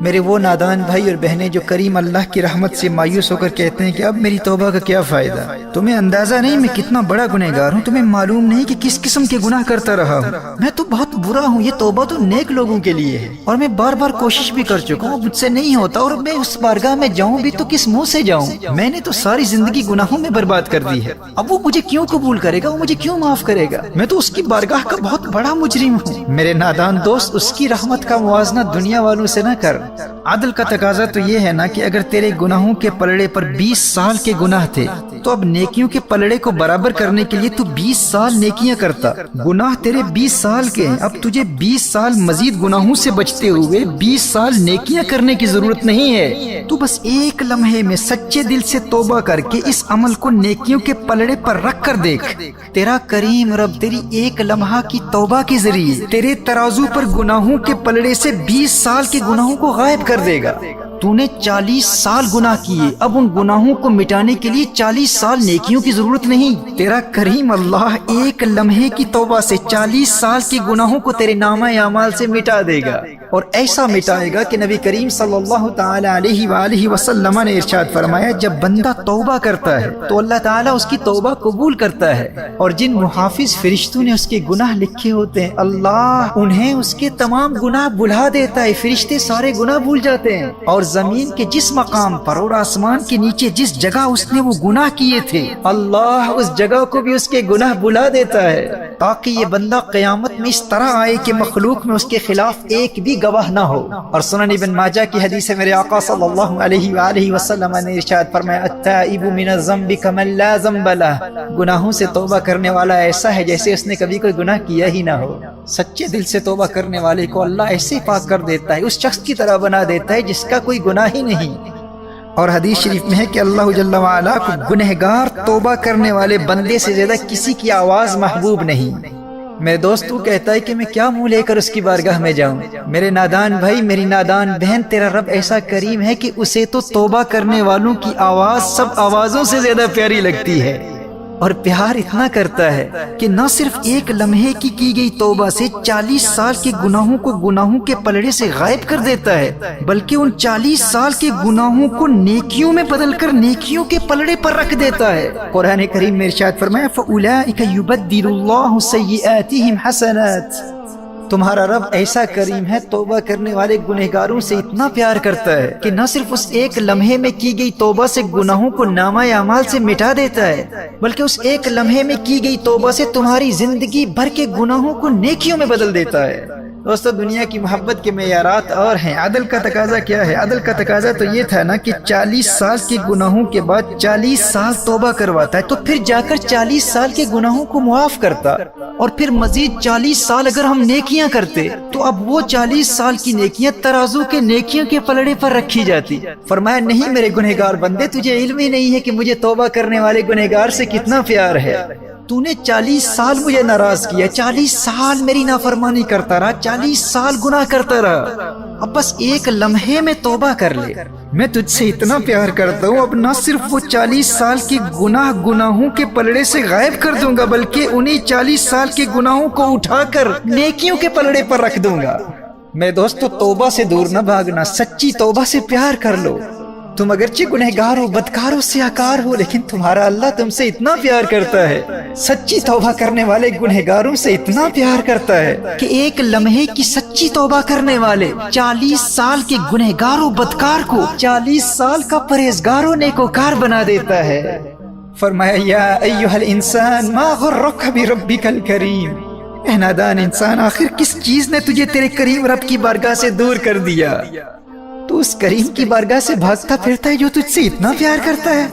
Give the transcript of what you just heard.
میرے وہ نادان بھائی اور بہنیں جو کریم اللہ کی رحمت سے مایوس ہو کر کہتے ہیں کہ اب میری توبہ کا کیا فائدہ، تمہیں اندازہ نہیں میں کتنا بڑا گنہگار ہوں، تمہیں معلوم نہیں کہ کس قسم کے گناہ کرتا رہا ہوں، میں تو بہت برا ہوں، یہ توبہ تو نیک لوگوں کے لیے ہے، اور میں بار بار کوشش بھی کر چکا ہوں، مجھ سے نہیں ہوتا، اور میں اس بارگاہ میں جاؤں بھی تو کس منہ سے جاؤں، میں نے تو ساری زندگی گناہوں میں برباد کر دی ہے، اب وہ مجھے کیوں قبول کرے گا، وہ مجھے کیوں معاف کرے گا، میں تو اس کی بارگاہ کا بہت بڑا مجرم ہوں۔ میرے نادان دوست، اس کی رحمت کا موازنہ دنیا والوں سے نہ کر۔ عدل کا تقاضا تو یہ ہے نا کہ اگر تیرے گناہوں کے پلڑے پر 20 سال کے گناہ تھے تو اب نیکیوں کے پلڑے کو برابر کرنے کے لیے تو 20 سال نیکیاں کرتا، گناہ تیرے 20 سال کے ہیں، اب تجھے 20 سال مزید گناہوں سے بچتے ہوئے 20 سال نیکیاں کرنے کی ضرورت نہیں ہے، تو بس ایک لمحے میں سچے دل سے توبہ کر کے اس عمل کو نیکیوں کے پلڑے پر رکھ کر دیکھ، تیرا کریم رب تیری ایک لمحہ کی توبہ کے ذریعے تیرے ترازو پر گناہوں کے پلڑے سے 20 سال کے گناہوں کو غائب کر دے گا۔ تو نے 40 سال گناہ کیے، اب ان گناہوں کو مٹانے کے لیے 40 سال نیکیوں کی ضرورت نہیں، تیرا کریم اللہ ایک لمحے کی توبہ سے 40 سال کے گناہوں کو تیرے نامہ اعمال سے مٹا دے گا، اور ایسا مٹائے گا کہ نبی کریم صلی اللہ تعالی علیہ وآلہ وسلم نے ارشاد فرمایا، جب بندہ توبہ کرتا ہے تو اللہ تعالیٰ اس کی توبہ قبول کرتا ہے، اور جن محافظ فرشتوں نے اس کے گناہ لکھے ہوتے ہیں اللہ انہیں اس کے تمام گناہ بھلا دیتا ہے، فرشتے سارے گناہ بھول جاتے ہیں، اور زمین کے جس مقام پر اور آسمان کے نیچے جس جگہ اس نے وہ گناہ کیے تھے اللہ اس جگہ کو بھی اس کے گناہ بھلا دیتا ہے، تاکہ یہ بندہ قیامت میں اس طرح آئے کہ مخلوق میں اس کے خلاف ایک بھی گواہ نہ ہو۔ اور سنن ابن ماجہ کی حدیث ہے، میرے آقا صلی اللہ علیہ وآلہ وسلم نے ارشاد فرمایا، التائب من الذنب کمن لا ذنب لہ، گناہوں سے توبہ کرنے والا ایسا ہے جیسے اس نے کبھی کوئی گناہ کیا ہی نہ ہو۔ سچے دل سے توبہ کرنے والے کو اللہ ایسے پاک کر دیتا ہے، اس شخص کی طرح بنا دیتا ہے جس کا کوئی گناہ ہی نہیں۔ اور حدیث شریف میں ہے کہ اللہ جل وعلا کو گنہگار توبہ کرنے والے بندے سے زیادہ کسی کی آواز محبوب نہیں۔ میرے دوست تو کہتا ہے کہ میں کیا منہ لے کر اس کی بارگاہ میں جاؤں، میرے نادان بھائی میری نادان بہن، تیرا رب ایسا کریم ہے کہ اسے تو توبہ کرنے والوں کی آواز سب آوازوں سے زیادہ پیاری لگتی ہے، اور پیار اتنا کرتا ہے کہ نہ صرف ایک لمحے کی گئی توبہ سے 40 سال کے گناہوں کو گناہوں کے پلڑے سے غائب کر دیتا ہے، بلکہ ان 40 سال کے گناہوں کو نیکیوں میں بدل کر نیکیوں کے پلڑے پر رکھ دیتا ہے۔ قرآن کریم میں ارشاد فرمایا، فَأُولَئِكَ يُبَدِّلُ اللَّهُ سَيِّئَاتِهِمْ حَسَنَاتٍ، تمہارا رب ایسا کریم ہے، توبہ کرنے والے گنہگاروں سے اتنا پیار کرتا ہے کہ نہ صرف اس ایک لمحے میں کی گئی توبہ سے گناہوں کو نامہ اعمال سے مٹا دیتا ہے، بلکہ اس ایک لمحے میں کی گئی توبہ سے تمہاری زندگی بھر کے گناہوں کو نیکیوں میں بدل دیتا ہے۔ دوستو دنیا کی محبت کے معیارات اور ہیں، عدل کا تقاضا کیا ہے؟ عدل کا تقاضا تو یہ تھا نا کہ 40 سال کے گناہوں کے بعد 40 سال توبہ کرواتا ہے، تو پھر جا کر 40 سال کے گناہوں کو معاف کرتا، اور پھر مزید 40 سال اگر ہم نیکیاں کرتے تو اب وہ 40 سال کی نیکیاں ترازو کے نیکیوں کے پلڑے پر رکھی جاتی۔ فرمایا نہیں میرے گنہگار بندے، تجھے علم ہی نہیں ہے کہ مجھے توبہ کرنے والے گنہگار سے کتنا پیار ہے، تو نے 40 سال مجھے ناراض کیا، 40 سال میری نافرمانی کرتا رہا، 40 سال گناہ کرتا رہا، اب بس ایک لمحے میں توبہ کر لے، میں تجھ سے اتنا پیار کرتا ہوں، اب نہ صرف وہ 40 سال کے گناہوں کے پلڑے سے غائب کر دوں گا، بلکہ انہیں 40 سال کے گناہوں کو اٹھا کر نیکیوں کے پلڑے پر رکھ دوں گا۔ میرے دوستو توبہ سے دور نہ بھاگنا، سچی توبہ سے پیار کر لو۔ تم اگرچہ گنہگار ہو، بدکار ہو، سیاکار ہو، لیکن تمہارا اللہ تم سے اتنا پیار کرتا ہے، سچی توبہ کرنے والے گنہگاروں سے اتنا پیار کرتا ہے کہ ایک لمحے کی سچی توبہ کرنے والے 40 سال کے گنہگار و بدکار کو 40 سال کا پرہیزگار و نیکوکار بنا دیتا ہے۔ فرمایا یا ایھا الانسان ما غرک بربک الکریم، اے نادان انسان آخر کس چیز نے تجھے تیرے کریم رب کی بارگاہ سے دور کر دیا؟ تو اس کریم کی بارگاہ سے بھاگتا پھرتا ہے جو تجھ سے اتنا پیار کرتا ہے۔